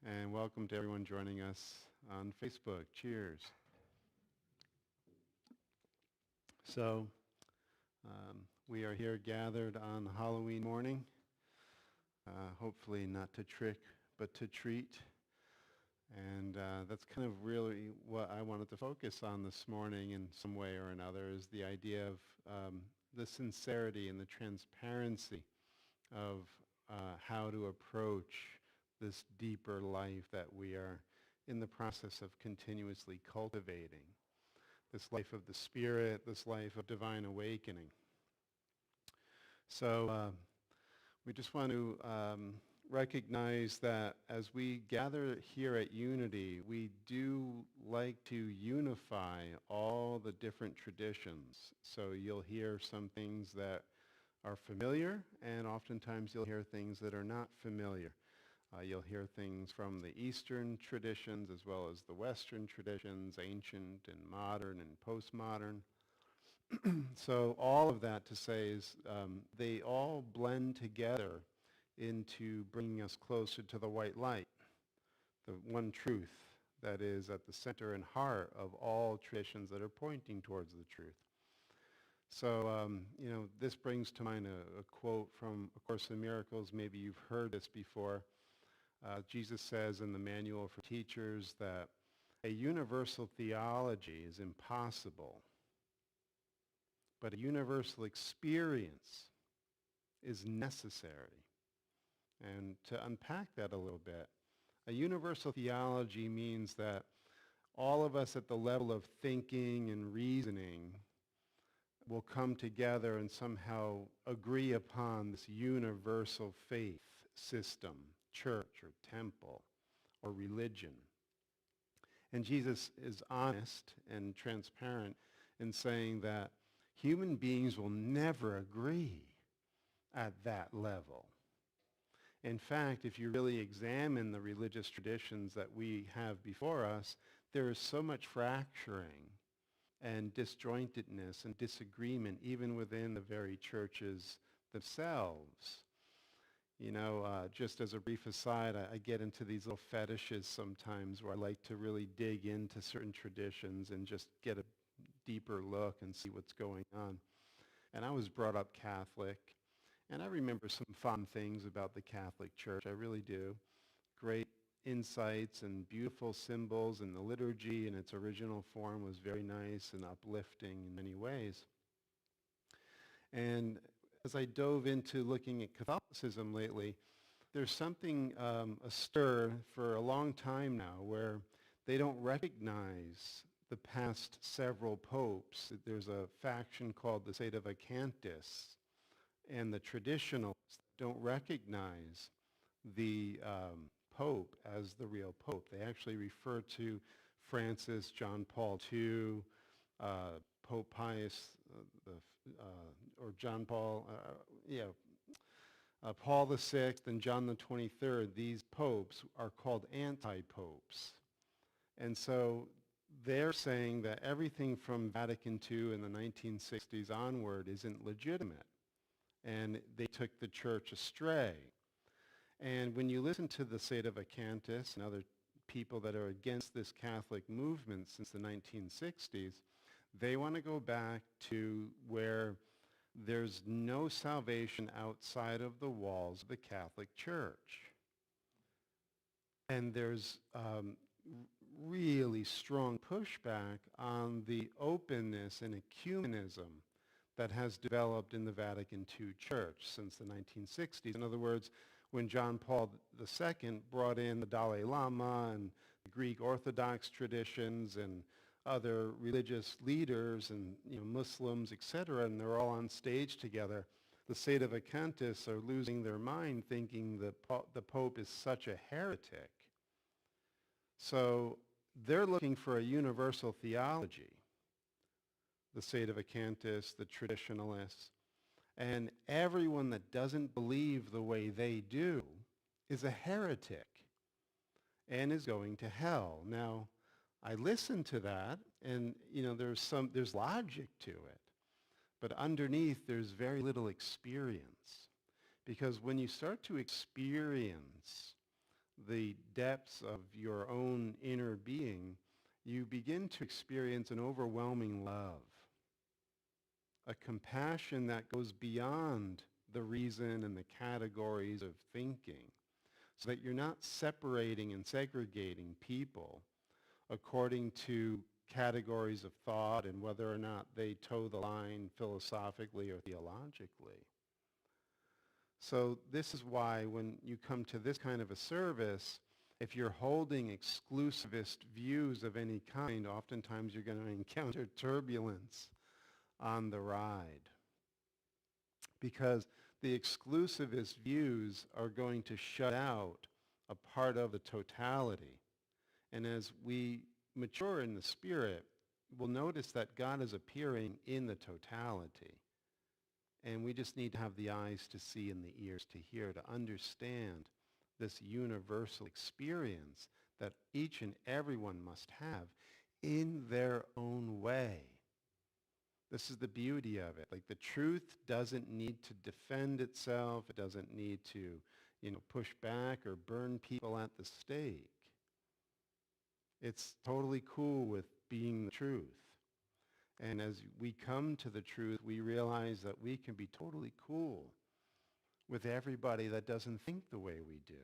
and welcome to everyone joining us on Facebook. Cheers. So, we are here gathered on Halloween morning, hopefully not to trick, but to treat. And that's kind of really what I wanted to focus on this morning in some way or another, is the idea of the sincerity and the transparency of how to approach this deeper life that we are in the process of continuously cultivating. This life of the Spirit, this life of divine awakening. So we just want to recognize that as we gather here at Unity, we do like to unify all the different traditions. So you'll hear some things that are familiar, and oftentimes you'll hear things that are not familiar. You'll hear things from the Eastern traditions as well as the Western traditions, ancient and modern and postmodern. So all of that to say is they all blend together into bringing us closer to the white light, the one truth that is at the center and heart of all traditions that are pointing towards the truth. So, this brings to mind a quote from A Course in Miracles. Maybe you've heard this before. Jesus says in the Manual for Teachers that a universal theology is impossible, but a universal experience is necessary. And to unpack that a little bit, a universal theology means that all of us at the level of thinking and reasoning will come together and somehow agree upon this universal faith system, church or temple or religion. And Jesus is honest and transparent in saying that human beings will never agree at that level. In fact, if you really examine the religious traditions that we have before us, there is so much fracturing and disjointedness and disagreement even within the very churches themselves. Just as a brief aside, I get into these little fetishes sometimes where I like to really dig into certain traditions and just get a deeper look and see what's going on. And I was brought up Catholic, and I remember some fun things about the Catholic Church. I really do. Great insights and beautiful symbols, and the liturgy in its original form was very nice and uplifting in many ways. And as I dove into looking at Catholicism lately, there's something astir for a long time now where they don't recognize the past several popes. There's a faction called the Sedevacantists, and the traditionalists don't recognize the Pope as the real Pope. They actually refer to Francis, John Paul II, Pope Pius, or John Paul, Paul VI and John the 23rd. These popes are called anti-popes. And so they're saying that everything from Vatican II in the 1960s onward isn't legitimate. And they took the church astray. And when you listen to the Sedevacantists and other people that are against this Catholic movement since the 1960s, they want to go back to where there's no salvation outside of the walls of the Catholic Church. And there's really strong pushback on the openness and ecumenism that has developed in the Vatican II Church since the 1960s. In other words, when John Paul II brought in the Dalai Lama and the Greek Orthodox traditions and other religious leaders and Muslims, etc., and they're all on stage together, the Sedevacantists are losing their mind thinking that the Pope is such a heretic. So they're looking for a universal theology, the Sedevacantists, the traditionalists, and everyone that doesn't believe the way they do is a heretic and is going to hell. Now, I listen to that, and there's logic to it, but underneath there's very little experience, because when you start to experience the depths of your own inner being, you begin to experience an overwhelming love, a compassion that goes beyond the reason and the categories of thinking, so that you're not separating and segregating people according to categories of thought and whether or not they toe the line philosophically or theologically. So this is why when you come to this kind of a service, if you're holding exclusivist views of any kind, oftentimes you're going to encounter turbulence on the ride. Because the exclusivist views are going to shut out a part of the totality. And as we mature in the Spirit, we'll notice that God is appearing in the totality. And we just need to have the eyes to see and the ears to hear, to understand this universal experience that each and everyone must have in their own way. This is the beauty of it. Like, the truth doesn't need to defend itself. It doesn't need to, push back or burn people at the stake. It's totally cool with being the truth. And as we come to the truth, we realize that we can be totally cool with everybody that doesn't think the way we do.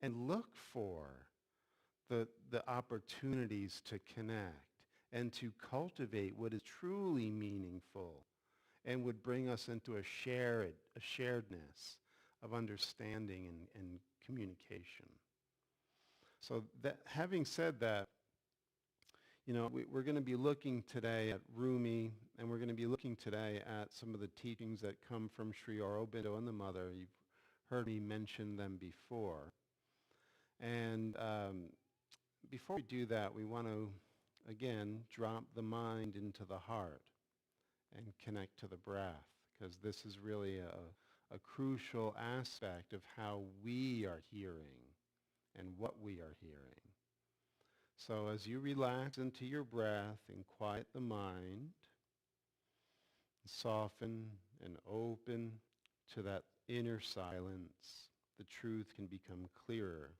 And look for the opportunities to connect and to cultivate what is truly meaningful and would bring us into a sharedness of understanding and communication. So that, having said that, we're going to be looking today at Rumi, and we're going to be looking today at some of the teachings that come from Sri Aurobindo and the Mother. You've heard me mention them before. And before we do that, we want to, again, drop the mind into the heart and connect to the breath, because this is really a crucial aspect of how we are hearing and what we are hearing. So as you relax into your breath and quiet the mind, soften and open to that inner silence, the truth can become clearer.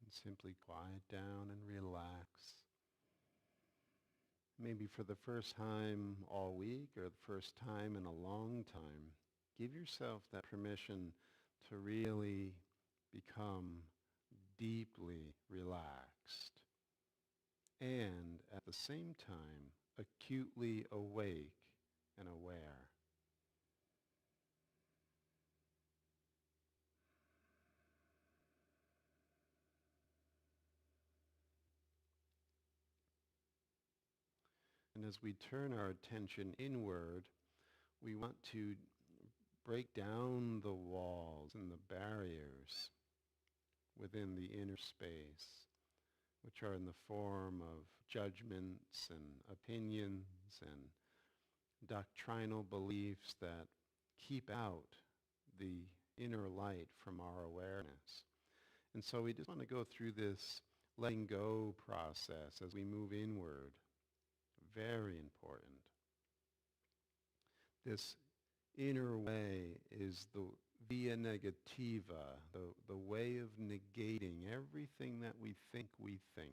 And simply quiet down and relax. Maybe for the first time all week or the first time in a long time, give yourself that permission to really become deeply relaxed and at the same time acutely awake and aware. And as we turn our attention inward, we want to break down the walls and the barriers within the inner space, which are in the form of judgments and opinions and doctrinal beliefs that keep out the inner light from our awareness. And so we just want to go through this letting go process as we move inward. Very important. This inner way is the via negativa, the way of negating everything that we think we think.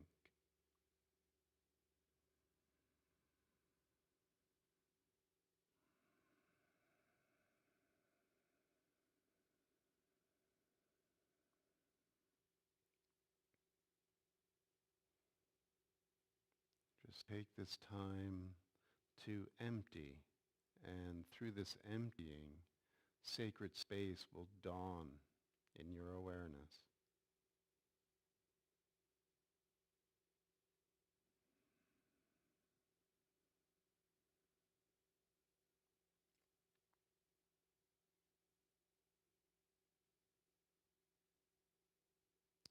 take this time to empty, and through this emptying, sacred space will dawn in your awareness.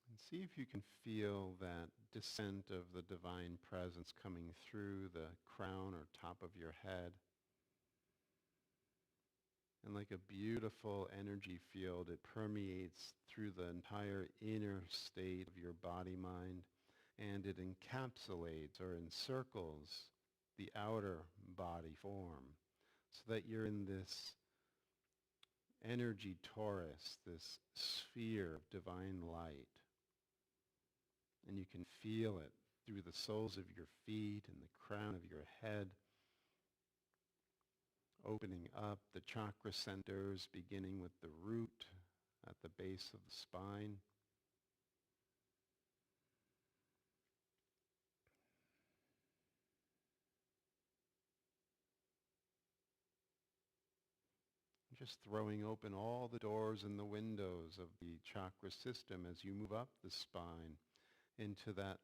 And see if you can feel that descent of the divine presence coming through the crown or top of your head. And like a beautiful energy field, it permeates through the entire inner state of your body-mind, and it encapsulates or encircles the outer body form, so that you're in this energy torus, this sphere of divine light. And you can feel it through the soles of your feet and the crown of your head, opening up the chakra centers, beginning with the root at the base of the spine. Just throwing open all the doors and the windows of the chakra system as you move up the spine into that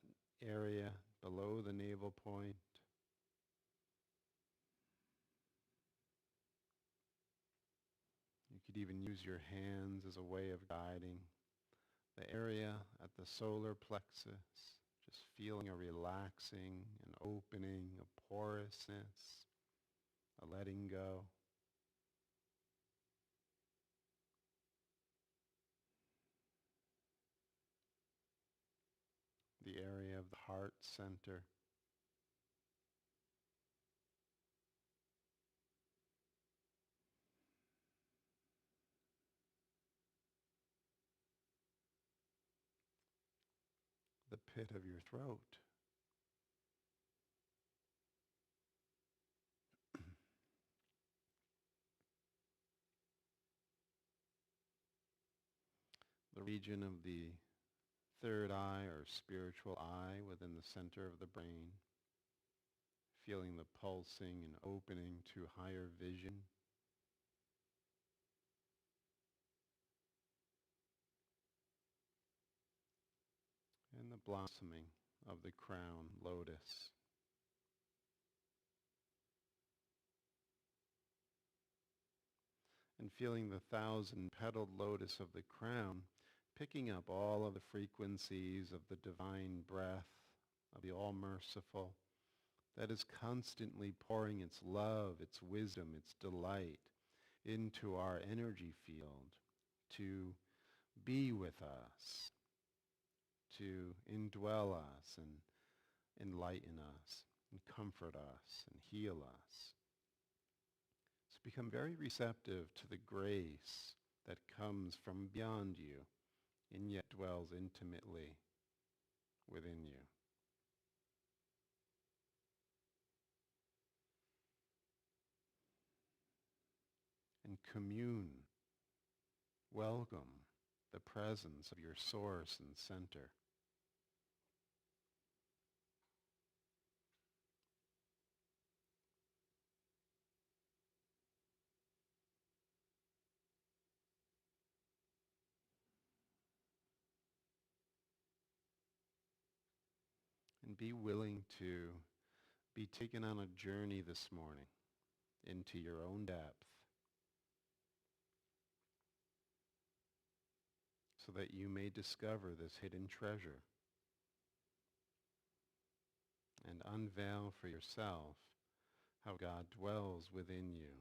area below the navel point. You could even use your hands as a way of guiding the area at the solar plexus, just feeling a relaxing, an opening, a porousness, a letting go. The area of the heart center. The pit of your throat. The region of the third eye or spiritual eye within the center of the brain. Feeling the pulsing and opening to higher vision. And the blossoming of the crown lotus. And feeling the 1,000-petaled lotus of the crown, picking up all of the frequencies of the divine breath, of the all-merciful, that is constantly pouring its love, its wisdom, its delight into our energy field to be with us, to indwell us and enlighten us and comfort us and heal us. So become very receptive to the grace that comes from beyond you and yet dwells intimately within you. And commune, welcome the presence of your source and center. And be willing to be taken on a journey this morning into your own depth so that you may discover this hidden treasure and unveil for yourself how God dwells within you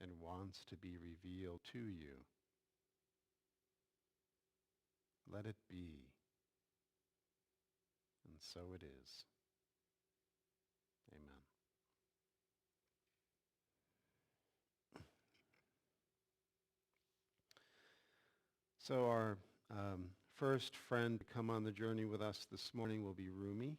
and wants to be revealed to you. Let it be. And so it is. Amen. So our first friend to come on the journey with us this morning will be Rumi.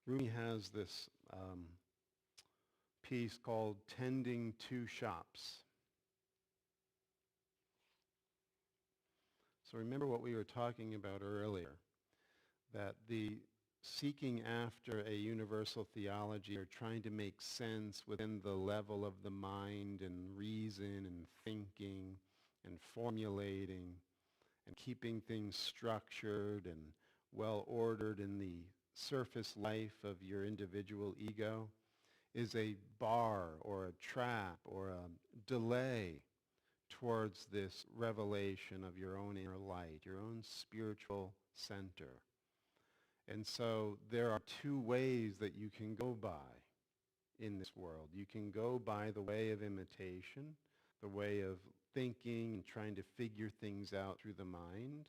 Rumi has this piece called Tending Two Shops. So remember what we were talking about earlier, that the seeking after a universal theology or trying to make sense within the level of the mind and reason and thinking and formulating and keeping things structured and well ordered in the surface life of your individual ego is a bar or a trap or a delay towards this revelation of your own inner light, your own spiritual center. And so there are two ways that you can go by in this world. You can go by the way of imitation, the way of thinking and trying to figure things out through the mind,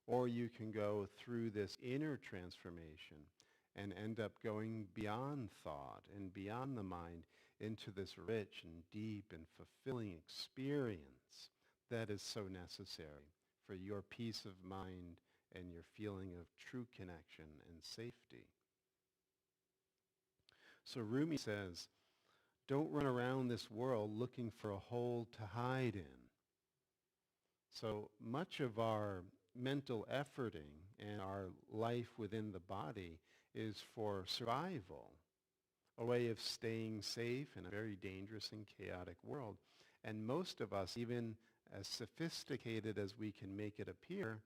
or you can go through this inner transformation and end up going beyond thought and beyond the mind into this rich and deep and fulfilling experience that is so necessary for your peace of mind and your feeling of true connection and safety. So Rumi says, don't run around this world looking for a hole to hide in. So much of our mental efforting and our life within the body is for survival, a way of staying safe in a very dangerous and chaotic world. And most of us, even as sophisticated as we can make it appear,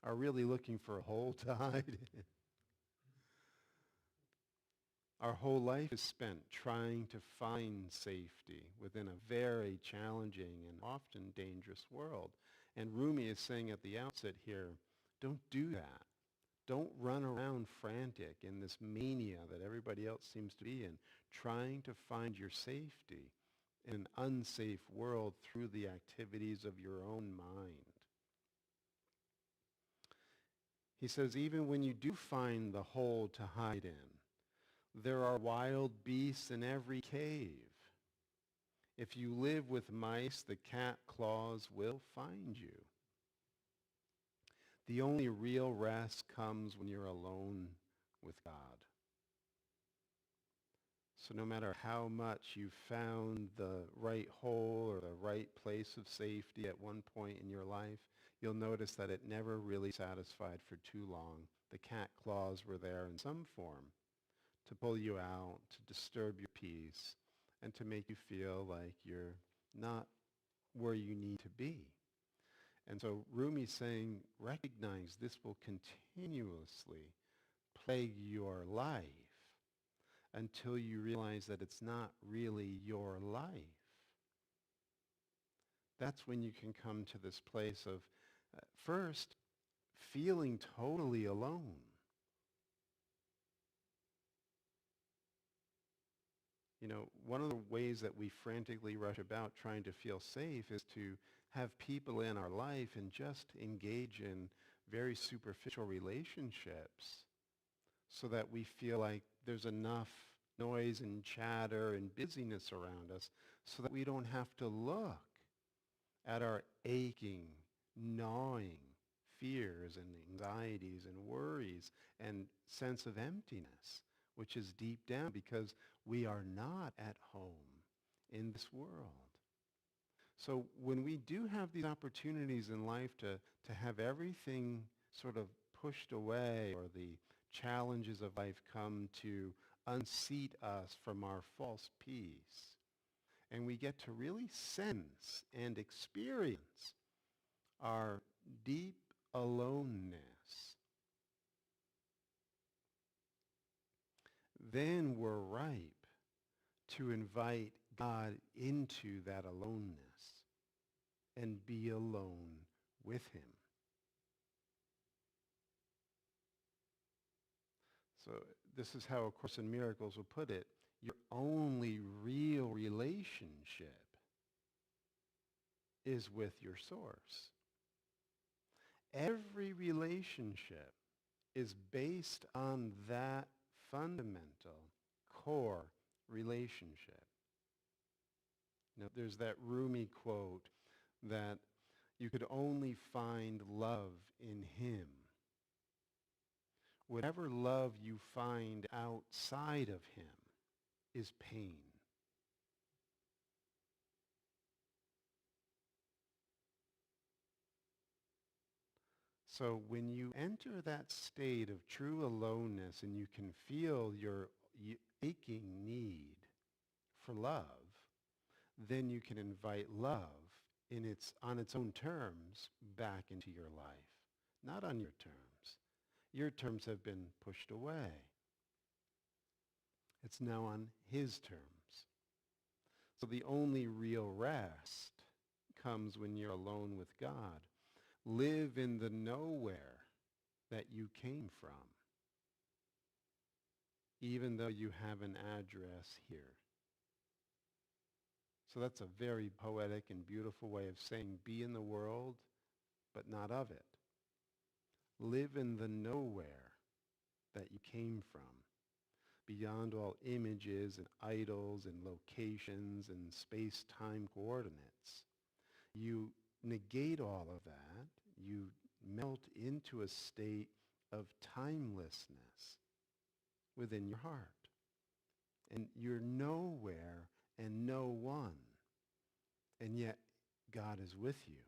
are really looking for a hole to hide in. Our whole life is spent trying to find safety within a very challenging and often dangerous world. And Rumi is saying at the outset here, don't do that. Don't run around frantic in this mania that everybody else seems to be in, trying to find your safety in an unsafe world through the activities of your own mind. He says, even when you do find the hole to hide in, there are wild beasts in every cave. If you live with mice, the cat claws will find you. The only real rest comes when you're alone with God. So no matter how much you've found the right hole or the right place of safety at one point in your life, you'll notice that it never really satisfied for too long. The cat claws were there in some form to pull you out, to disturb your peace, and to make you feel like you're not where you need to be. And so Rumi's saying, recognize this will continuously plague your life until you realize that it's not really your life. That's when you can come to this place of, first, feeling totally alone. You know, one of the ways that we frantically rush about trying to feel safe is to have people in our life and just engage in very superficial relationships so that we feel like there's enough noise and chatter and busyness around us so that we don't have to look at our aching, gnawing fears and anxieties and worries and sense of emptiness, which is deep down because we are not at home in this world. So when we do have these opportunities in life to have everything sort of pushed away or the challenges of life come to unseat us from our false peace, and we get to really sense and experience our deep aloneness, then we're ripe to invite God into that aloneness and be alone with him. So this is how A Course in Miracles will put it. Your only real relationship is with your source. Every relationship is based on that fundamental core relationship. Now, there's that Rumi quote that you could only find love in him. Whatever love you find outside of him is pain. So when you enter that state of true aloneness and you can feel your aching need for love, then you can invite love on its own terms back into your life, not on your terms. Your terms have been pushed away. It's now on his terms. So the only real rest comes when you're alone with God. Live in the nowhere that you came from, even though you have an address here. So that's a very poetic and beautiful way of saying be in the world, but not of it. Live in the nowhere that you came from, beyond all images and idols and locations and space-time coordinates. You negate all of that. You melt into a state of timelessness within your heart. And you're nowhere and no one. And yet God is with you.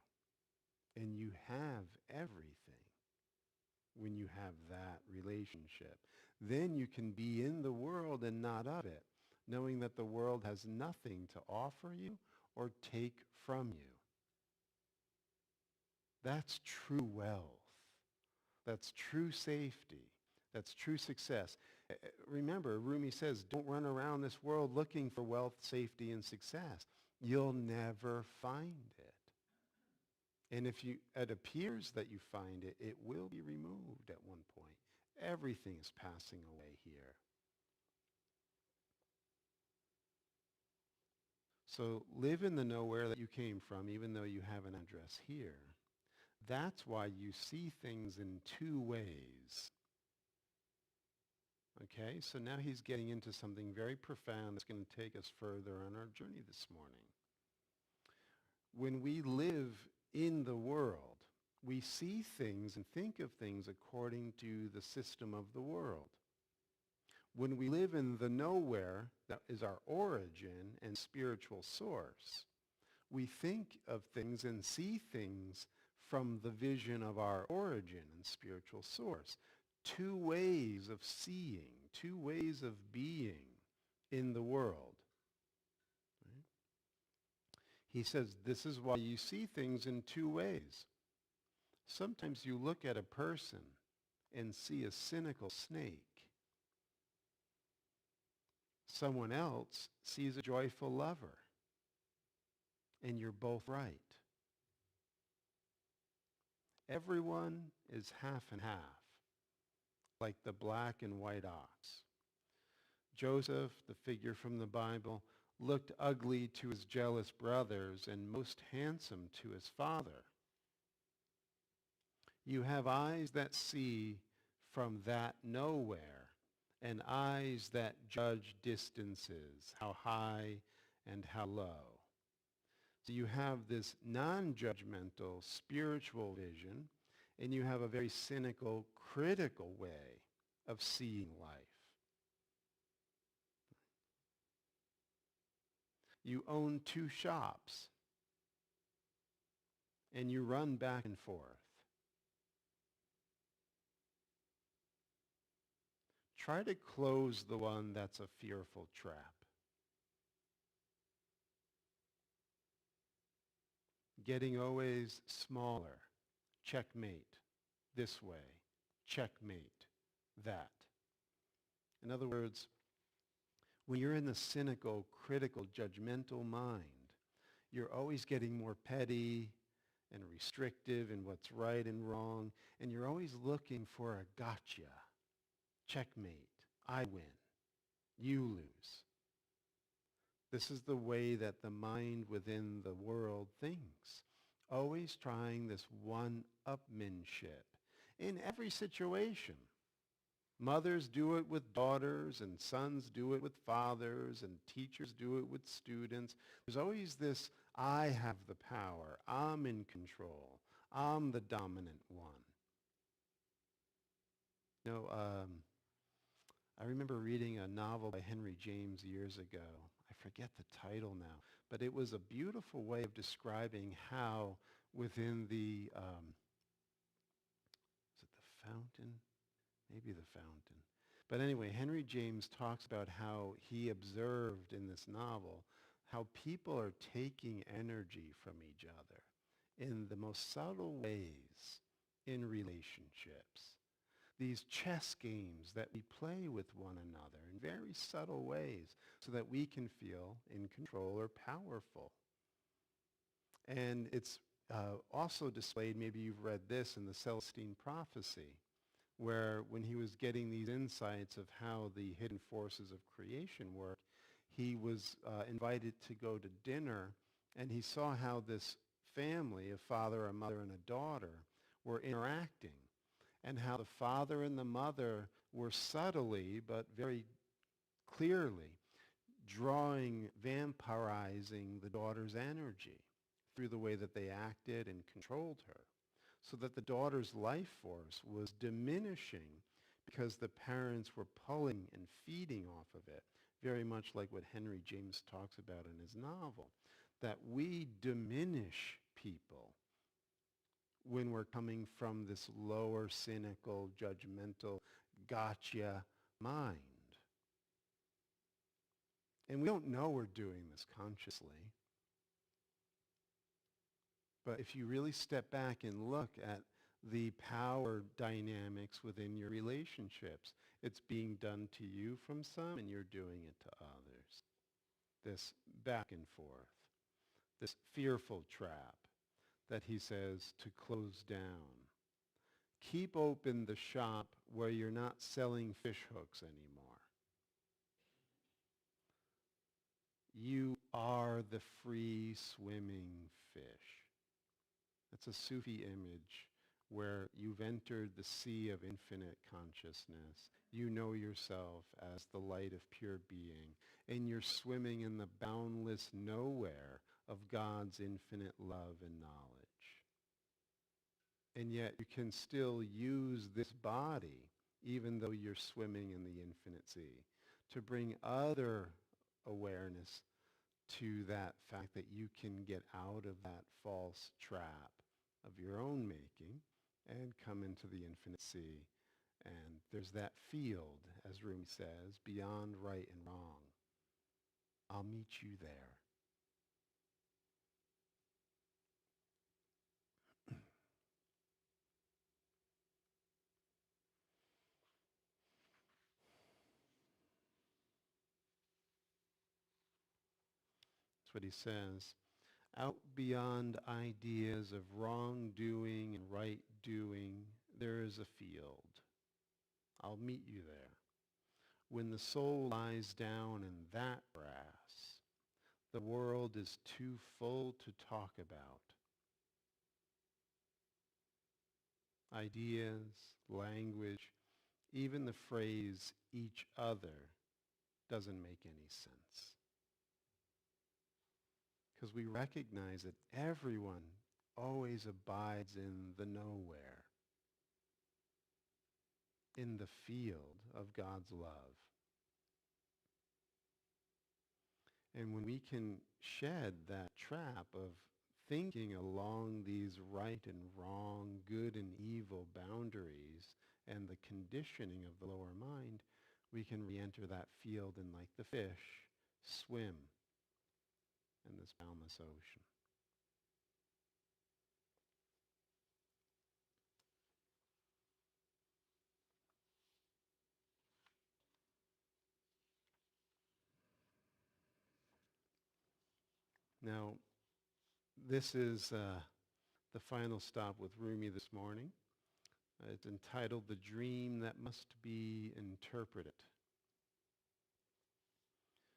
And you have everything when you have that relationship. Then you can be in the world and not of it, knowing that the world has nothing to offer you or take from you. That's true wealth. That's true safety. That's true success. Remember, Rumi says, don't run around this world looking for wealth, safety, and success. You'll never find it. And if it appears that you find it, it will be removed at one point. Everything is passing away here. So live in the nowhere that you came from, even though you have an address here. That's why you see things in two ways. Okay, so now he's getting into something very profound that's going to take us further on our journey this morning. When we live in the world, we see things and think of things according to the system of the world. When we live in the nowhere, that is our origin and spiritual source, we think of things and see things from the vision of our origin and spiritual source. Two ways of seeing, two ways of being in the world. Right? He says this is why you see things in two ways. Sometimes you look at a person and see a cynical snake. Someone else sees a joyful lover. And you're both right. Everyone is half and half, like the black and white ox. Joseph, the figure from the Bible, looked ugly to his jealous brothers and most handsome to his father. You have eyes that see from that nowhere and eyes that judge distances, how high and how low. So you have this non-judgmental spiritual vision, and you have a very cynical, critical way of seeing life. You own two shops, and you run back and forth. Try to close the one that's a fearful trap. Getting always smaller. Checkmate. This way. Checkmate. That. In other words, when you're in the cynical, critical, judgmental mind, you're always getting more petty and restrictive in what's right and wrong, and you're always looking for a gotcha. Checkmate. I win. You lose. This is the way that the mind within the world thinks, always trying this one-upmanship in every situation. Mothers do it with daughters, and sons do it with fathers, and teachers do it with students. There's always this, I have the power, I'm in control, I'm the dominant one. You know, I remember reading a novel by Henry James years ago. I forget the title now, but it was a beautiful way of describing how within the fountain? Maybe the fountain. But anyway, Henry James talks about how he observed in this novel how people are taking energy from each other in the most subtle ways in relationships. These chess games that we play with one another in very subtle ways so that we can feel in control or powerful. And it's also displayed, maybe you've read this in the Celestine Prophecy, where when he was getting these insights of how the hidden forces of creation work, he was invited to go to dinner, and he saw how this family, a father, a mother, and a daughter, were interacting, and how the father and the mother were subtly but very clearly vampirizing the daughter's energy through the way that they acted and controlled her, so that the daughter's life force was diminishing because the parents were pulling and feeding off of it, very much like what Henry James talks about in his novel, that we diminish people when we're coming from this lower, cynical, judgmental, gotcha mind. And we don't know we're doing this consciously. But if you really step back and look at the power dynamics within your relationships, it's being done to you from some and you're doing it to others. This back and forth, this fearful trap that he says to close down. Keep open the shop where you're not selling fish hooks anymore. You are the free swimming fish. That's a Sufi image where you've entered the sea of infinite consciousness. You know yourself as the light of pure being, and you're swimming in the boundless nowhere of God's infinite love and knowledge. And yet you can still use this body, even though you're swimming in the infinite sea, to bring other awareness to that fact that you can get out of that false trap of your own making and come into the infinite sea. And there's that field, as Rumi says, beyond right and wrong. I'll meet you there. That's what he says. Out beyond ideas of wrongdoing and right doing, there is a field. I'll meet you there. When the soul lies down in that grass, the world is too full to talk about. Ideas, language, even the phrase each other doesn't make any sense. Because we recognize that everyone always abides in the nowhere, in the field of God's love. And when we can shed that trap of thinking along these right and wrong, good and evil boundaries and the conditioning of the lower mind, we can re-enter that field and, like the fish, swim in this boundless ocean. Now, this is the final stop with Rumi this morning. It's entitled The Dream That Must Be Interpreted.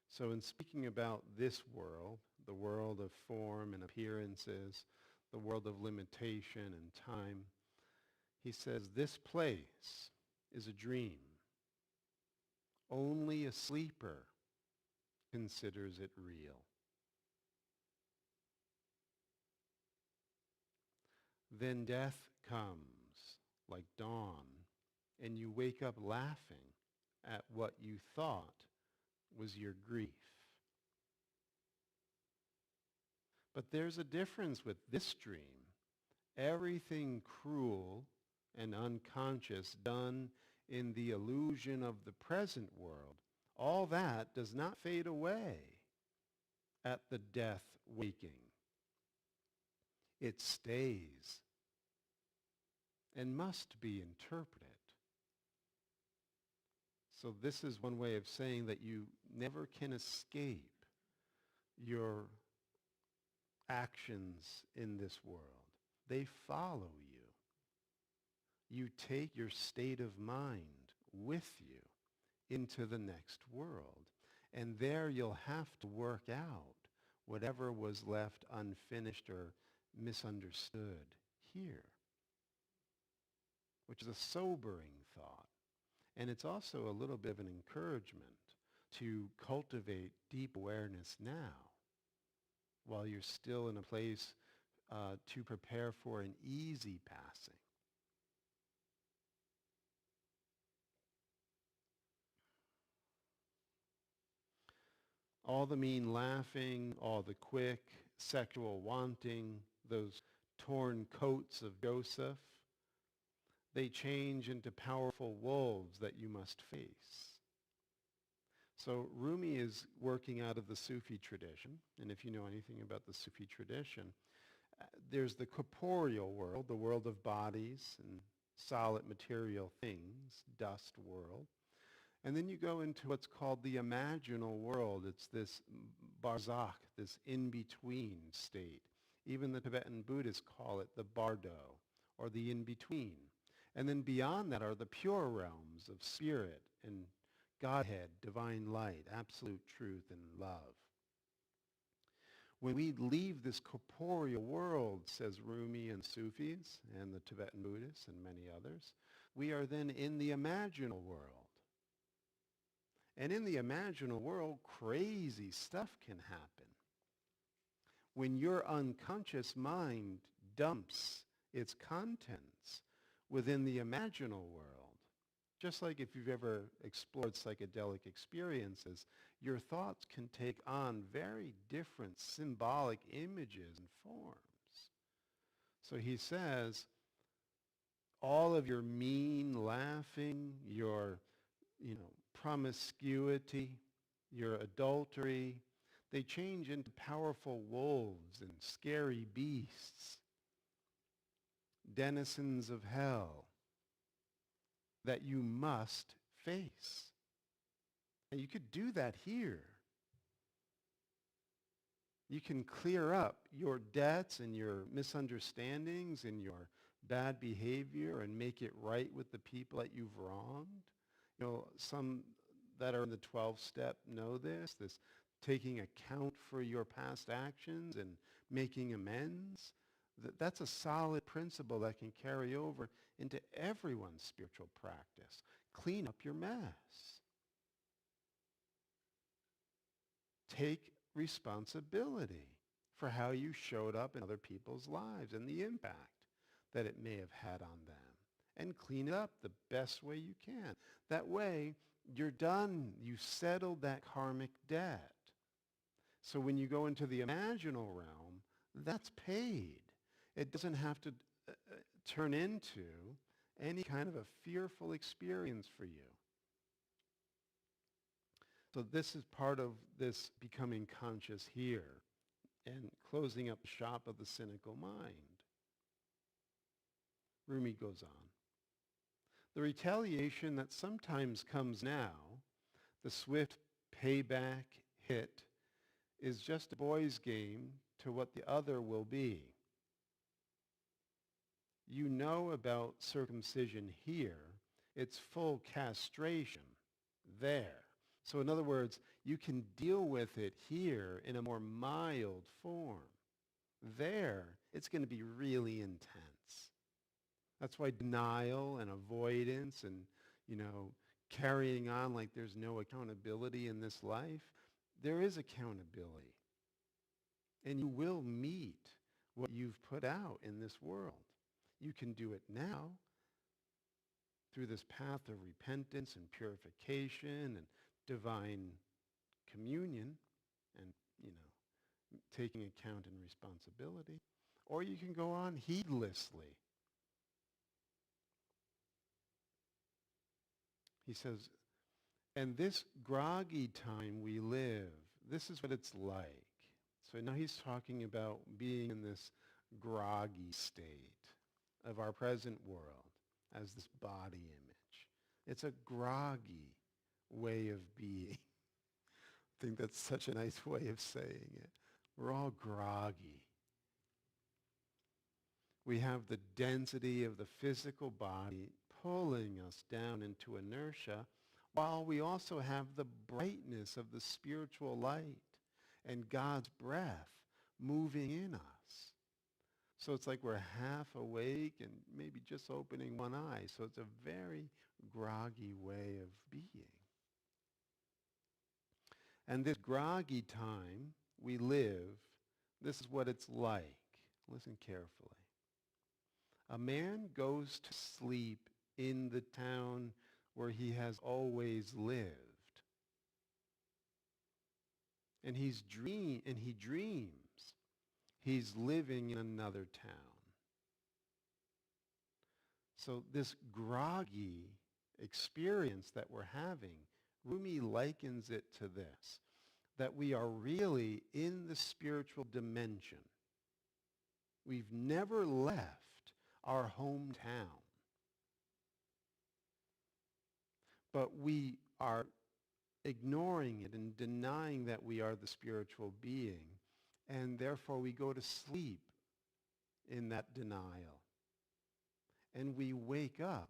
So in speaking about this world, the world of form and appearances, the world of limitation and time, he says, this place is a dream. Only a sleeper considers it real. Then death comes like dawn, and you wake up laughing at what you thought was your grief. But there's a difference with this dream. Everything cruel and unconscious done in the illusion of the present world, all that does not fade away at the death waking. It stays and must be interpreted. So this is one way of saying that you never can escape your actions in this world. They follow you. You take your state of mind with you into the next world. And there you'll have to work out whatever was left unfinished or misunderstood here, which is a sobering thought. And it's also a little bit of an encouragement to cultivate deep awareness now while you're still in a place to prepare for an easy passing. All the mean laughing, all the quick sexual wanting, those torn coats of Joseph, they change into powerful wolves that you must face. So Rumi is working out of the Sufi tradition, and if you know anything about the Sufi tradition, there's the corporeal world, the world of bodies and solid material things, dust world. And then you go into what's called the imaginal world. It's this barzakh, this in-between state. Even the Tibetan Buddhists call it the bardo, or the in-between. And then beyond that are the pure realms of spirit and Godhead, divine light, absolute truth, and love. When we leave this corporeal world, says Rumi and Sufis and the Tibetan Buddhists and many others, we are then in the imaginal world. And in the imaginal world, crazy stuff can happen. When your unconscious mind dumps its contents within the imaginal world, just like if you've ever explored psychedelic experiences, your thoughts can take on very different symbolic images and forms. So he says, all of your mean laughing, your, promiscuity, your adultery, they change into powerful wolves and scary beasts, denizens of hell that you must face. And you could do that here. You can clear up your debts and your misunderstandings and your bad behavior and make it right with the people that you've wronged. Some that are in the 12-step know this taking account for your past actions and making amends. That's a solid principle that can carry over into everyone's spiritual practice. Clean up your mess. Take responsibility for how you showed up in other people's lives and the impact that it may have had on them. And clean it up the best way you can. That way, you're done. You settled that karmic debt. So when you go into the imaginal realm, that's paid. It doesn't have to turn into any kind of a fearful experience for you. So this is part of this becoming conscious here and closing up the shop of the cynical mind. Rumi goes on. The retaliation that sometimes comes now, the swift payback hit, is just a boy's game to what the other will be. You know about circumcision here. It's full castration there. So in other words, you can deal with it here in a more mild form. There, it's going to be really intense. That's why denial and avoidance and, carrying on like there's no accountability in this life, there is accountability. And you will meet what you've put out in this world. You can do it now through this path of repentance and purification and divine communion and, taking account and responsibility. Or you can go on heedlessly He says, and this groggy time we live, this is what it's like. So now he's talking about being in this groggy state of our present world as this body image. It's a groggy way of being. I think that's such a nice way of saying it. We're all groggy. We have the density of the physical body pulling us down into inertia, while we also have the brightness of the spiritual light and God's breath moving in us. So it's like we're half awake and maybe just opening one eye. So it's a very groggy way of being. And this groggy time we live, this is what it's like. Listen carefully. A man goes to sleep in the town where he has always lived. And he dreams he's living in another town. So this groggy experience that we're having, Rumi likens it to this, that we are really in the spiritual dimension. We've never left our hometown. But we are ignoring it and denying that we are the spiritual being, and therefore we go to sleep in that denial. And we wake up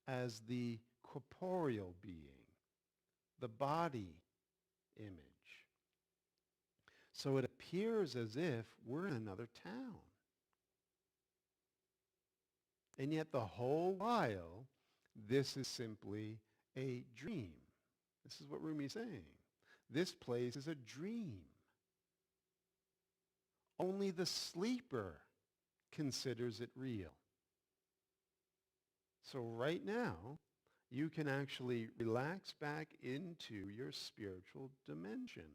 as the corporeal being, the body image. So it appears as if we're in another town. And yet the whole while, this is simply a dream. This is what Rumi's saying. This place is a dream. Only the sleeper considers it real. So right now, you can actually relax back into your spiritual dimension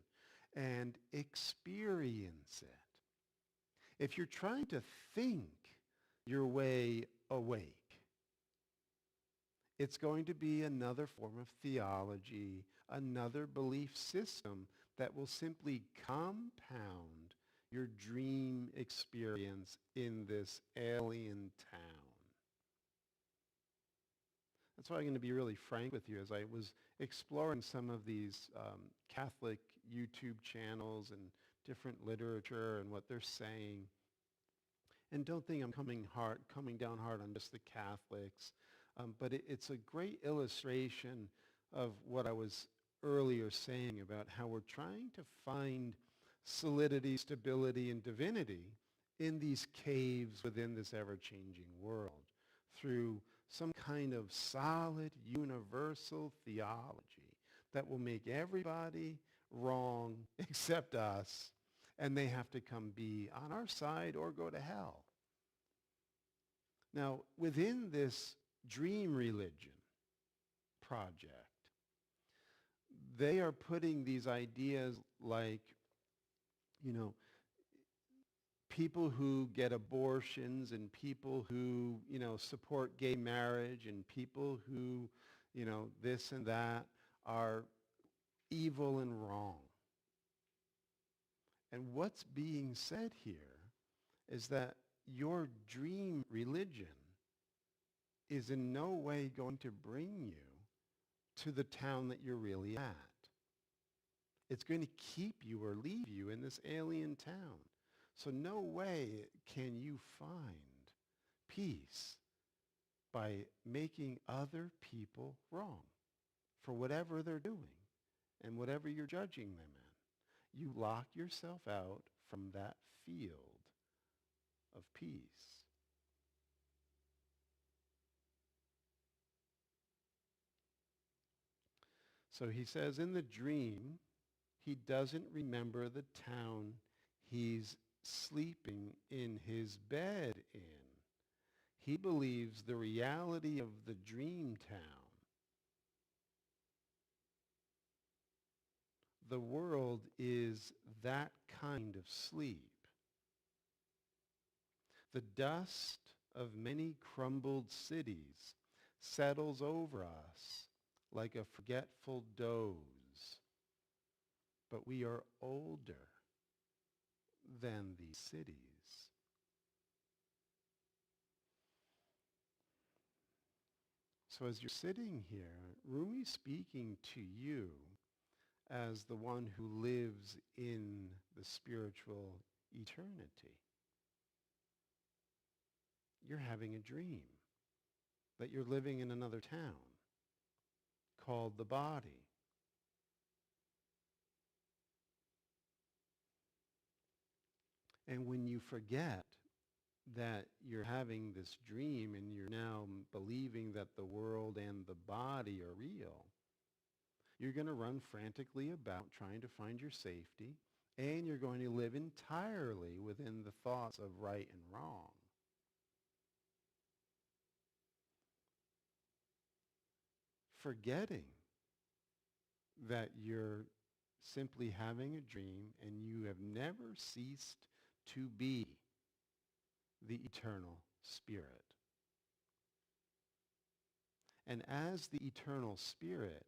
and experience it. If you're trying to think your way awake, it's going to be another form of theology, another belief system that will simply compound your dream experience in this alien town. That's why I'm going to be really frank with you. As I was exploring some of these Catholic YouTube channels and different literature and what they're saying, and don't think I'm coming down hard on just the Catholics, but it's a great illustration of what I was earlier saying about how we're trying to find solidity, stability, and divinity in these caves within this ever-changing world through some kind of solid, universal theology that will make everybody wrong except us, and they have to come be on our side or go to hell. Now, within this dream religion project, they are putting these ideas like, people who get abortions and people who, support gay marriage and people who, this and that are evil and wrong. And what's being said here is that your dream religion is in no way going to bring you to the town that you're really at. It's going to keep you or leave you in this alien town. So no way can you find peace by making other people wrong for whatever they're doing and whatever you're judging them in. You lock yourself out from that field of peace. So he says in the dream, he doesn't remember the town he's sleeping in his bed in. He believes the reality of the dream town, the world, is that kind of sleep. The dust of many crumbled cities settles over us like a forgetful doze, but we are older than these cities. So as you're sitting here, Rumi's speaking to you as the one who lives in the spiritual eternity. You're having a dream that you're living in another town called the body. And when you forget that you're having this dream and you're now believing that the world and the body are real, you're going to run frantically about trying to find your safety, and you're going to live entirely within the thoughts of right and wrong. Forgetting that you're simply having a dream and you have never ceased to be the eternal Spirit. And as the eternal Spirit,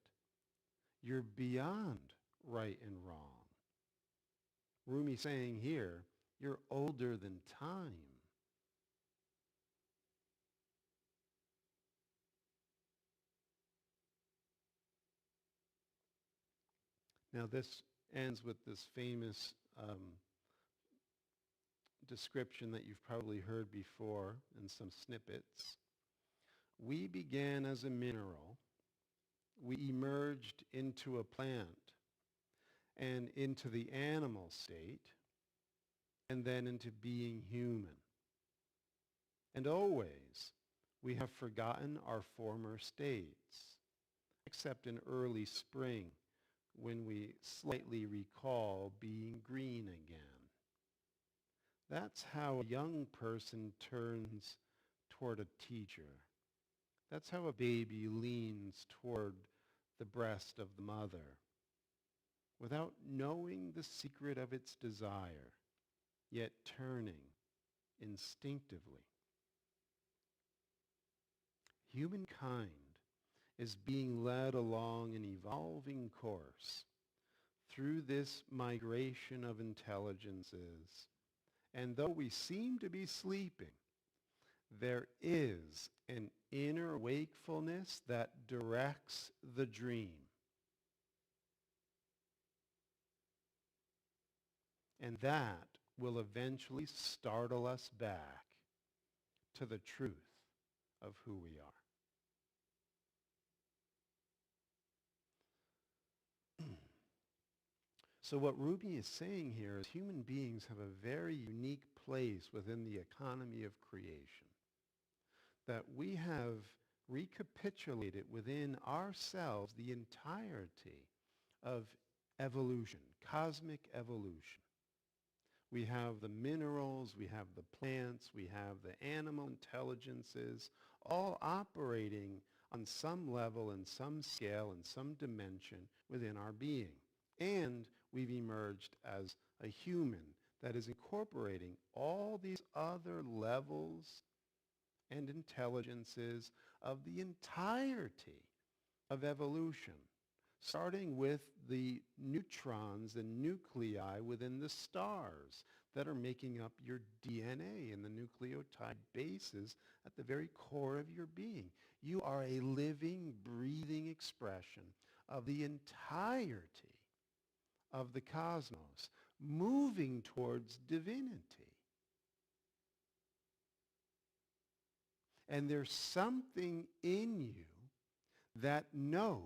you're beyond right and wrong. Rumi saying here, you're older than time. Now this ends with this famous description that you've probably heard before in some snippets. We began as a mineral. We emerged into a plant and into the animal state, and then into being human. And always we have forgotten our former states, except in early spring when we slightly recall being green again. That's how a young person turns toward a teacher. That's how a baby leans toward the breast of the mother, without knowing the secret of its desire, yet turning instinctively. Humankind is being led along an evolving course through this migration of intelligences. And though we seem to be sleeping, there is an inner wakefulness that directs the dream. And that will eventually startle us back to the truth of who we are. So what Rumi is saying here is human beings have a very unique place within the economy of creation. That we have recapitulated within ourselves the entirety of evolution, cosmic evolution. We have the minerals, we have the plants, we have the animal intelligences, all operating on some level and some scale and some dimension within our being. And we've emerged as a human that is incorporating all these other levels and intelligences of the entirety of evolution, starting with the neutrons and nuclei within the stars that are making up your DNA and the nucleotide bases at the very core of your being. You are a living, breathing expression of the entirety of the cosmos, moving towards divinity. And there's something in you that knows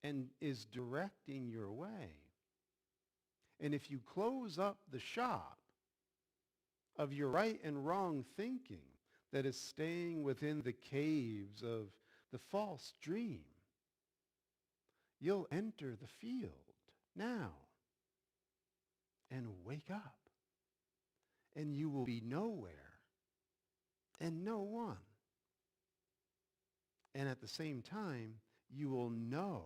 and is directing your way. And if you close up the shop of your right and wrong thinking that is staying within the caves of the false dream, you'll enter the field now and wake up. And you will be nowhere and no one. And at the same time, you will know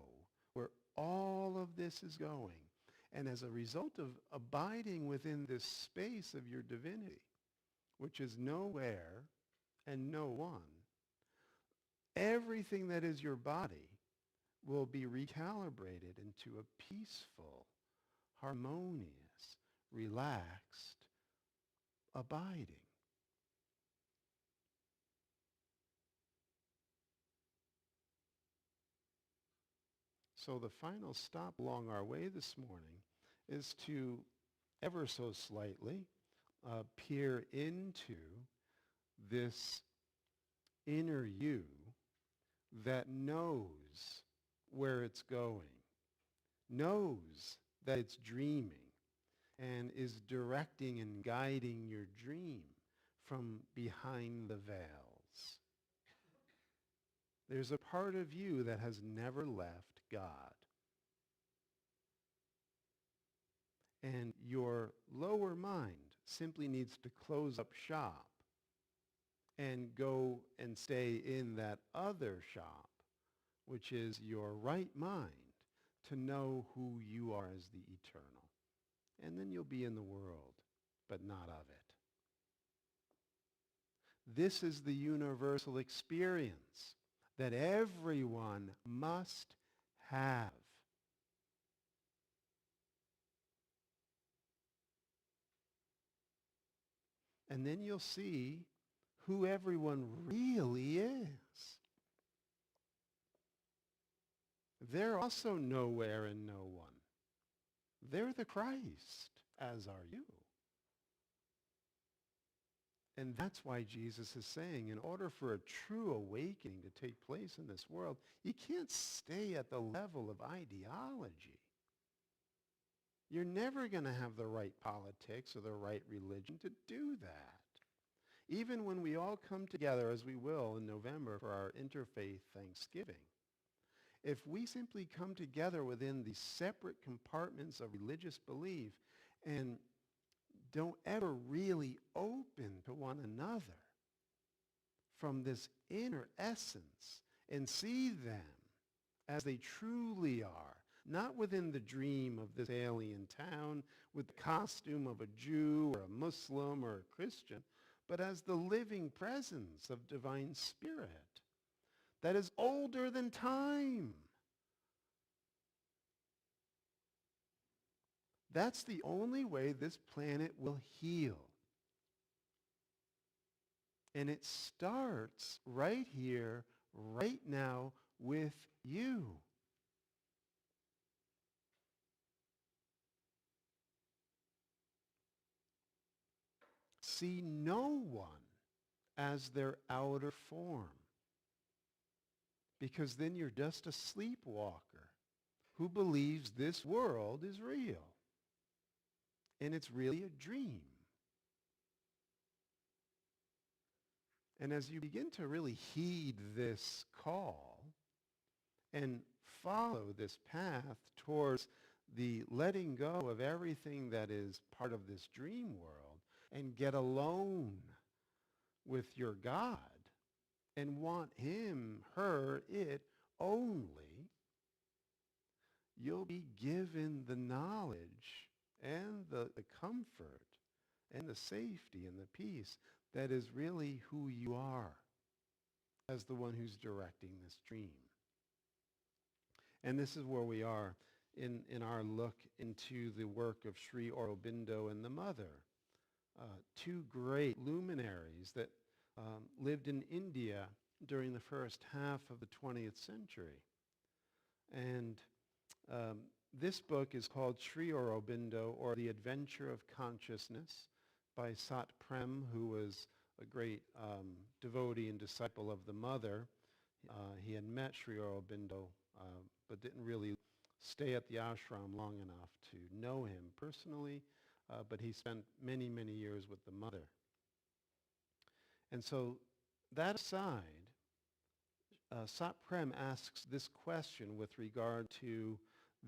where all of this is going. And as a result of abiding within this space of your divinity, which is nowhere and no one, everything that is your body will be recalibrated into a peaceful, harmonious, relaxed abiding. So the final stop along our way this morning is to ever so slightly peer into this inner you that knows where it's going, knows that it's dreaming, and is directing and guiding your dream from behind the veils. There's a part of you that has never left God. And your lower mind simply needs to close up shop and go and stay in that other shop, which is your right mind, to know who you are as the eternal. And then you'll be in the world, but not of it. This is the universal experience that everyone must have. And then you'll see who everyone really is. They're also nowhere and no one. They're the Christ, as are you. And that's why Jesus is saying, in order for a true awakening to take place in this world, you can't stay at the level of ideology. You're never going to have the right politics or the right religion to do that. Even when we all come together, as we will in November for our interfaith Thanksgiving, if we simply come together within the separate compartments of religious belief and don't ever really open to one another from this inner essence and see them as they truly are, not within the dream of this alien town with the costume of a Jew or a Muslim or a Christian, but as the living presence of divine spirit that is older than time. That's the only way this planet will heal. And it starts right here, right now, with you. See no one as their outer form, because then you're just a sleepwalker who believes this world is real. And it's really a dream. And as you begin to really heed this call and follow this path towards the letting go of everything that is part of this dream world and get alone with your God and want him, her, it only, you'll be given the knowledge and the comfort and the safety and the peace that is really who you are as the one who's directing this dream. And this is where we are in our look into the work of Sri Aurobindo and the Mother, two great luminaries that lived in India during the first half of the 20th century. And this book is called Sri Aurobindo, or The Adventure of Consciousness, by Sat Prem, who was a great devotee and disciple of the Mother. He had met Sri Aurobindo, but didn't really stay at the ashram long enough to know him personally, but he spent many, many years with the Mother. And so that aside, Sat Prem asks this question with regard to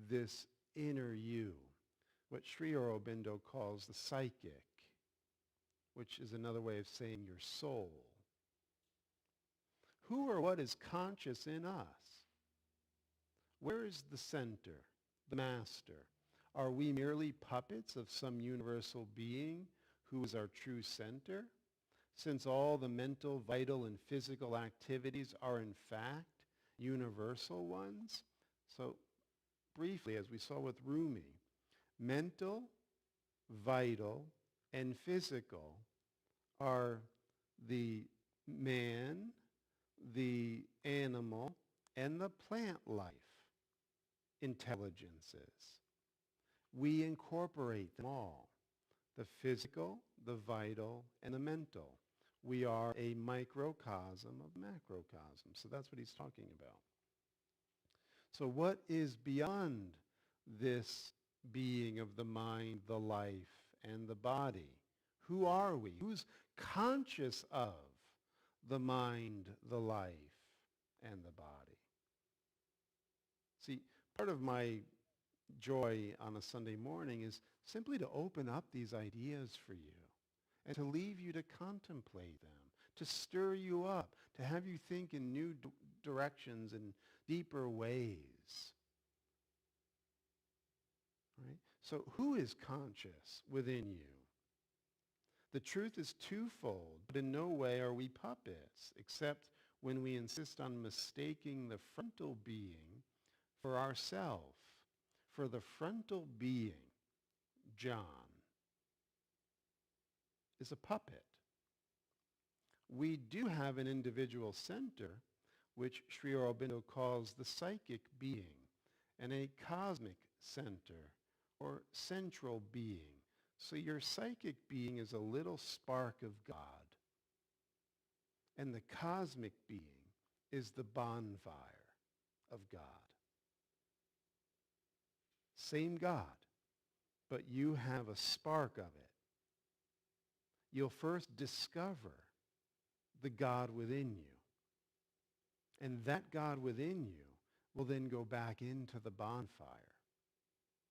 this inner you, what Sri Aurobindo calls the psychic, which is another way of saying your soul. Who or what is conscious in us? Where is the center, the master? Are we merely puppets of some universal being who is our true center? since all the mental, vital, and physical activities are in fact universal ones. So briefly, as we saw with Rumi, mental, vital, and physical are the man, the animal, and the plant life intelligences. We incorporate them all, the physical, the vital, and the mental. We are a microcosm of macrocosm. So that's what he's talking about. So what is beyond this being of the mind, the life, and the body? Who are we? Who's conscious of the mind, the life, and the body? See, part of my joy on a Sunday morning is simply to open up these ideas for you and to leave you to contemplate them, to stir you up, to have you think in new directions and deeper ways. Right? So who is conscious within you? The truth is twofold, but in no way are we puppets, except when we insist on mistaking the frontal being for ourself. For the frontal being, John, is a puppet. We do have an individual center, which Sri Aurobindo calls the psychic being, and a cosmic center, or central being. So your psychic being is a little spark of God, and the cosmic being is the bonfire of God. Same God, but you have a spark of it. You'll first discover the God within you, and that God within you will then go back into the bonfire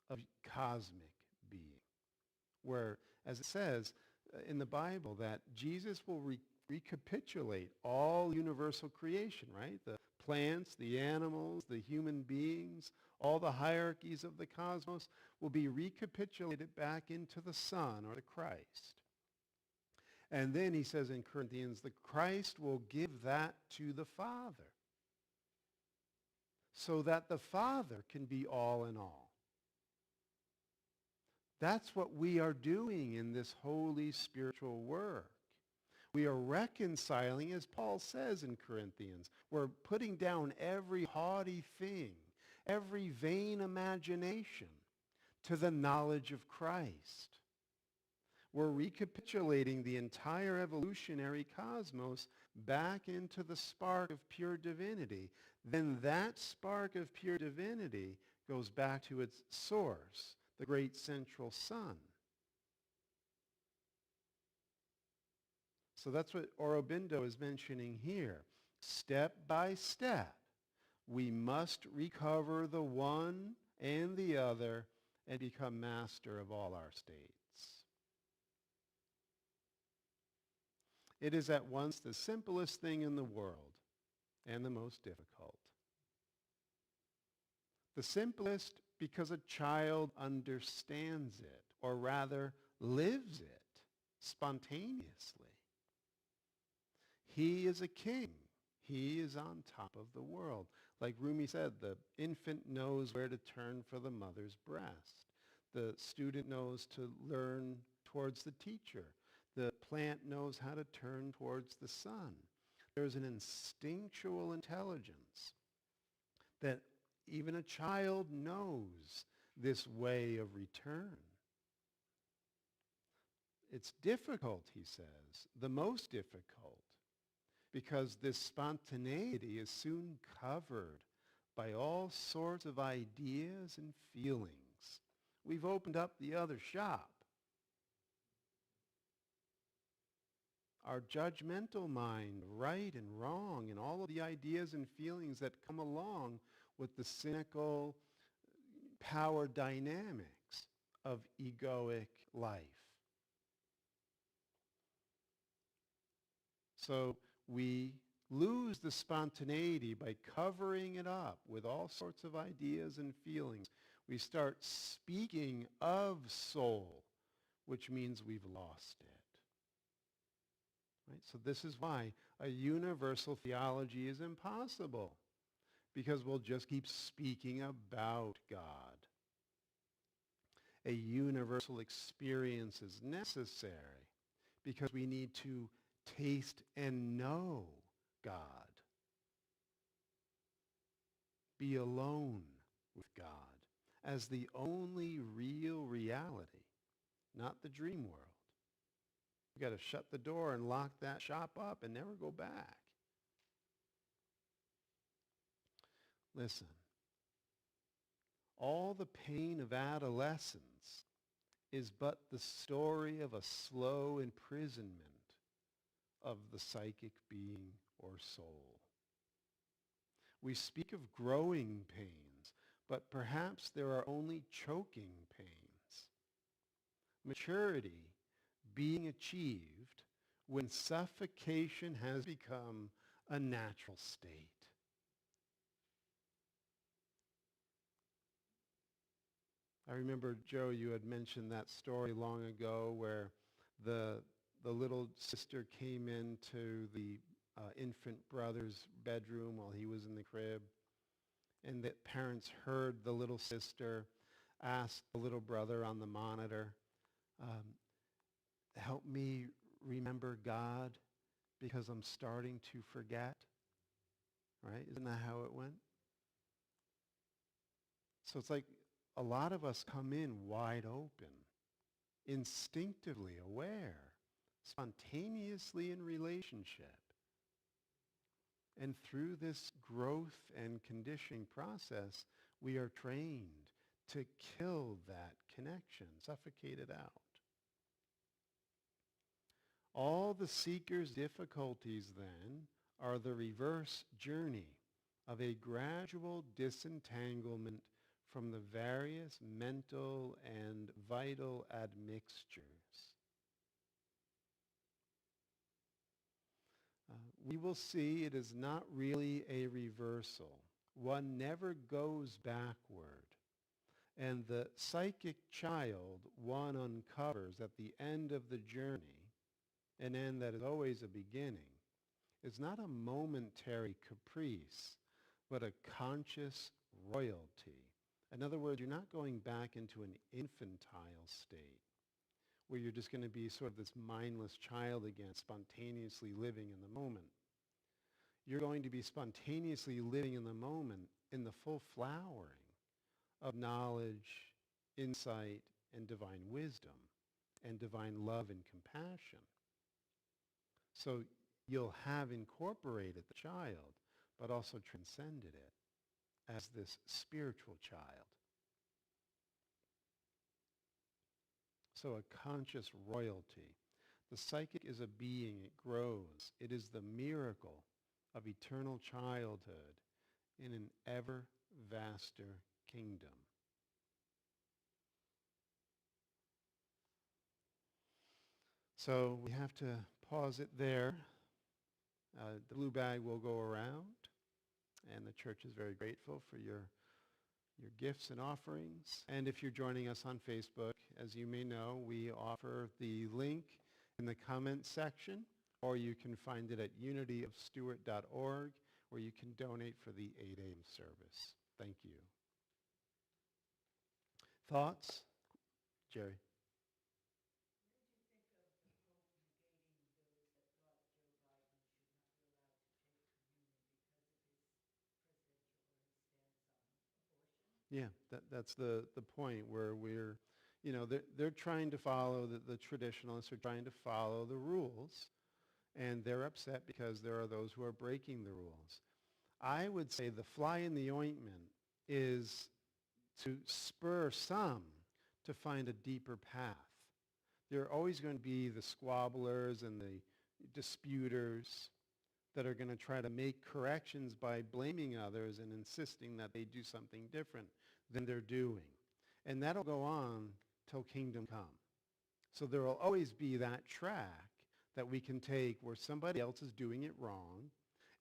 of cosmic being, where, as it says in the Bible, that Jesus will recapitulate all universal creation, right? The plants, the animals, the human beings, all the hierarchies of the cosmos will be recapitulated back into the Son, or the Christ. And then he says in Corinthians, the Christ will give that to the Father, so that the Father can be all in all. That's what we are doing in this holy spiritual work. We are reconciling, as Paul says in Corinthians. We're putting down every haughty thing, every vain imagination, to the knowledge of Christ. We're recapitulating the entire evolutionary cosmos back into the spark of pure divinity. Then that spark of pure divinity goes back to its source, the great central sun. So that's what Aurobindo is mentioning here. Step by step, we must recover the one and the other and become master of all our states. It is at once the simplest thing in the world and the most difficult. The simplest because a child understands it, or rather lives it spontaneously. He is a king. He is on top of the world. Like Rumi said, the infant knows where to turn for the mother's breast. The student knows to learn towards the teacher. The plant knows how to turn towards the sun. There's an instinctual intelligence that even a child knows this way of return. It's difficult, he says, the most difficult, because this spontaneity is soon covered by all sorts of ideas and feelings. We've opened up the other shop. Our judgmental mind, right and wrong, and all of the ideas and feelings that come along with the cynical power dynamics of egoic life. So we lose the spontaneity by covering it up with all sorts of ideas and feelings. We start speaking of soul, which means we've lost it. right? So this is why a universal theology is impossible, because we'll just keep speaking about God. A universal experience is necessary because we need to taste and know God. Be alone with God as the only real reality, not the dream world. You've got to shut the door and lock that shop up and never go back. Listen, all the pain of adolescence is but the story of a slow imprisonment of the psychic being or soul. We speak of growing pains, but perhaps there are only choking pains. Maturity being achieved when suffocation has become a natural state. I remember, Joe, you had mentioned that story long ago where the little sister came into the infant brother's bedroom while he was in the crib, and the parents heard the little sister ask the little brother on the monitor, help me remember God because I'm starting to forget. Right? Isn't that how it went? So it's like a lot of us come in wide open, instinctively aware, spontaneously in relationship. And through this growth and conditioning process, we are trained to kill that connection, suffocate it out. All the seeker's difficulties then are the reverse journey of a gradual disentanglement from the various mental and vital admixtures. We will see it is not really a reversal. One never goes backward. And the psychic child one uncovers at the end of the journey, an end that is always a beginning, is not a momentary caprice, but a conscious royalty. In other words, you're not going back into an infantile state where you're just going to be sort of this mindless child again, spontaneously living in the moment. You're going to be spontaneously living in the moment in the full flowering of knowledge, insight, and divine wisdom, and divine love and compassion. So you'll have incorporated the child, but also transcended it as this spiritual child. So a conscious royalty. The psychic is a being, it grows. It is the miracle of eternal childhood in an ever vaster kingdom. So we have to pause it there. The blue bag will go around, and the church is very grateful for your gifts and offerings. And if you're joining us on Facebook, as you may know, we offer the link in the comments section, or you can find it at unityofstuart.org, where you can donate for the 8 a.m. service. Thank you. Thoughts? Jerry? Yeah, that's the point where we're, they're trying to follow, the traditionalists are trying to follow the rules, and they're upset because there are those who are breaking the rules. I would say the fly in the ointment is to spur some to find a deeper path. There are always going to be the squabblers and the disputers that are going to try to make corrections by blaming others and insisting that they do something different than they're doing. And that'll go on till kingdom come. So there will always be that track that we can take where somebody else is doing it wrong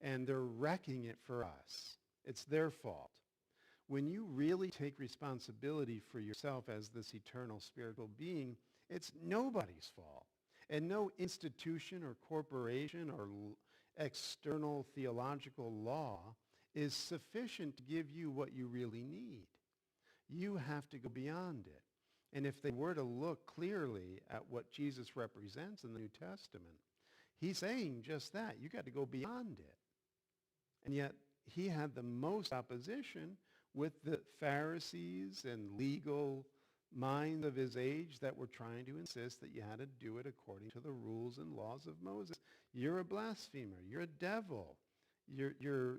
and they're wrecking it for us. It's their fault. When you really take responsibility for yourself as this eternal spiritual being, it's nobody's fault. And no institution or corporation or external theological law is sufficient to give you what you really need. You have to go beyond it. And if they were to look clearly at what Jesus represents in the New Testament, he's saying just that. You got to go beyond it. And yet he had the most opposition with the Pharisees and legal minds of his age that were trying to insist that you had to do it according to the rules and laws of Moses. You're a blasphemer. You're a devil. You're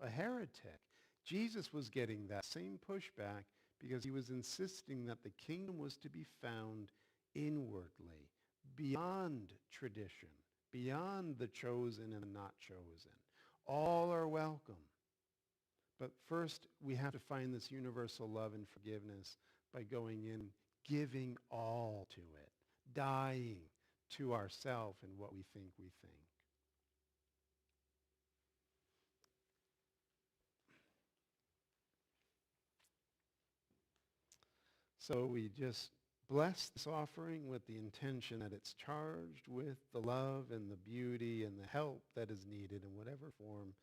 a heretic. Jesus was getting that same pushback because he was insisting that the kingdom was to be found inwardly, beyond tradition, beyond the chosen and the not chosen. All are welcome. But first, we have to find this universal love and forgiveness by going in, giving all to it, dying to ourself and what we think we think. So we just bless this offering with the intention that it's charged with the love and the beauty and the help that is needed in whatever form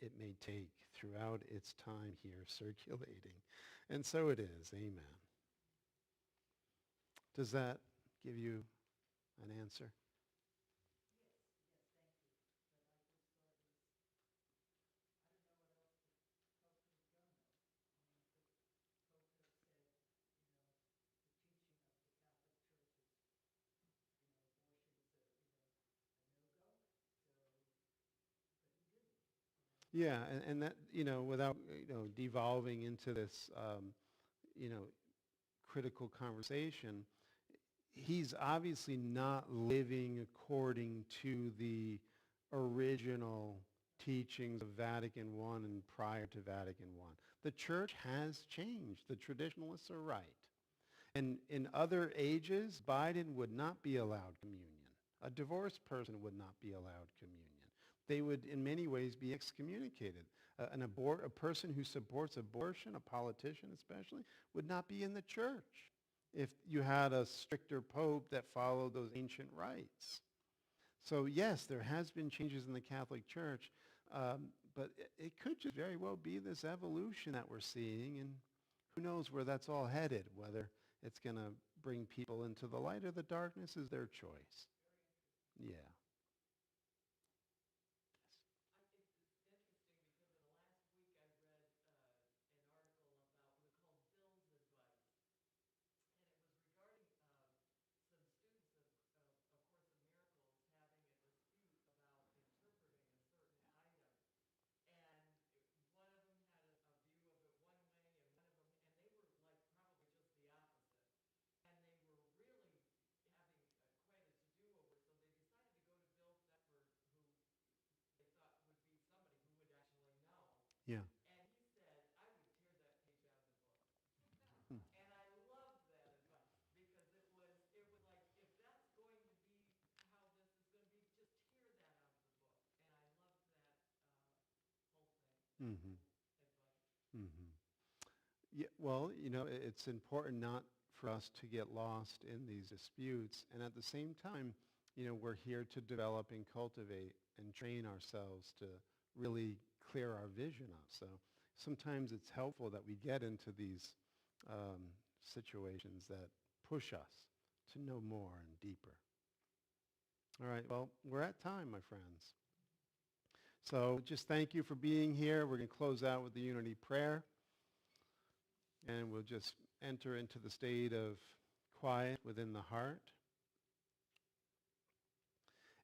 it may take throughout its time here circulating. And so it is. Amen. Does that give you an answer? Yeah, and that, without, devolving into this, critical conversation, he's obviously not living according to the original teachings of Vatican I and prior to Vatican I. The church has changed. The traditionalists are right. And in other ages, Biden would not be allowed communion. A divorced person would not be allowed communion. They would, in many ways, be excommunicated. A person who supports abortion, a politician especially, would not be in the church if you had a stricter pope that followed those ancient rites. So yes, there has been changes in the Catholic Church, but it could just very well be this evolution that we're seeing, and who knows where that's all headed, whether it's going to bring people into the light or the darkness is their choice. Yeah. Yeah. Hmm. Mm-hmm. Mm-hmm. Yeah, well, it's important not for us to get lost in these disputes. And at the same time, we're here to develop and cultivate and train ourselves to really clear our vision up. So sometimes it's helpful that we get into these situations that push us to know more and deeper. All right, well, we're at time, my friends. So just thank you for being here. We're going to close out with the unity prayer. And we'll just enter into the state of quiet within the heart.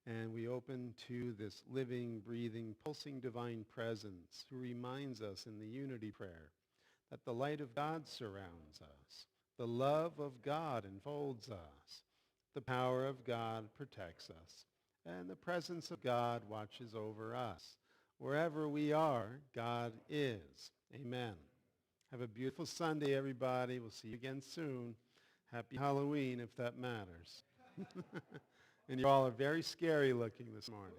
And we open to this living, breathing, pulsing divine presence who reminds us in the unity prayer that the light of God surrounds us. The love of God enfolds us. The power of God protects us. And the presence of God watches over us. Wherever we are, God is. Amen. Have a beautiful Sunday, everybody. We'll see you again soon. Happy Halloween, if that matters. And you all are very scary looking this morning.